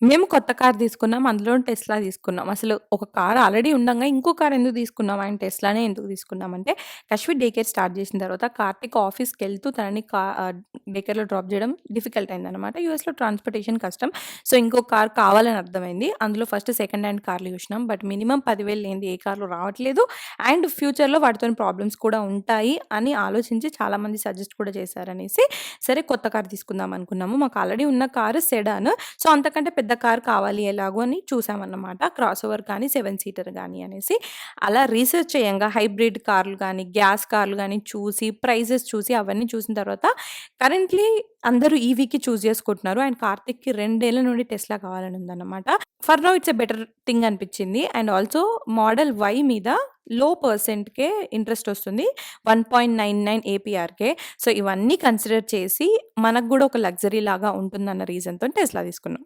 మేము కొత్త కార్ తీసుకున్నాం. అందులో టెస్లా తీసుకున్నాం. అసలు ఒక కార్ ఆల్రెడీ ఉండంగా ఇంకో కార్ ఎందుకు తీసుకున్నాం అండ్ టెస్లానే ఎందుకు తీసుకున్నామంటే, కశ్విక్ డే కేర్ స్టార్ట్ చేసిన తర్వాత కార్తిక్ ఆఫీస్‌కెళ్తూ తనని డే కేర్‌లో డ్రాప్ చేయడం డిఫికల్ట్ అయిందనమాట. యూఎస్‌లో ట్రాన్స్‌పోర్టేషన్ కష్టం. సో, ఇంకో కార్ కావాలని అర్థమైంది. అందులో ఫస్ట్ సెకండ్ హ్యాండ్ కార్లు చూసినాం. బట్ మినిమమ్ 10,000 లేనిది ఏ కార్లు రావట్లేదు. అండ్ ఫ్యూచర్‌లో వాటితోని ప్రాబ్లమ్స్ కూడా ఉంటాయి అని ఆలోచించి చాలామంది సజెస్ట్ కూడా చేశారనేసి, సరే కొత్త కార్ తీసుకుందాం అనుకున్నాము. మాకు ఆల్రెడీ ఉన్న కారు సెడాన్. సో, అంతకంటే పెద్ద కార్ కావాలి ఎలాగో అని చూసామన్నమాట. క్రాస్ ఓవర్ కానీ, 7 సీటర్ గాని అనేసి. అలా రీసెర్చ్ చేయంగా హైబ్రిడ్ కార్లు గాని, గ్యాస్ కార్లు గాని చూసి, ప్రైజెస్ చూసి అవన్నీ చూసిన తర్వాత కరెంట్‌లీ అందరూ ఈవీకి చూజ్ చేసుకుంటున్నారు. అండ్ కార్తిక్‌కి 2 ఏళ్ల నుండి టెస్లా కావాలని ఉందన్నమాట. For now it's a better thing అనిపించింది. అండ్ ఆల్సో మోడల్ వై మీద లో పర్సెంట్‌కే ఇంట్రెస్ట్ వస్తుంది. 1.99 ఏపీఆర్‌కే. సో, ఇవన్నీ కన్సిడర్ చేసి మనకు గూడా ఒక లగ్జరీ లాగా ఉంటుందన్న రీజన్‌తోని టెస్లా తీసుకున్నాం.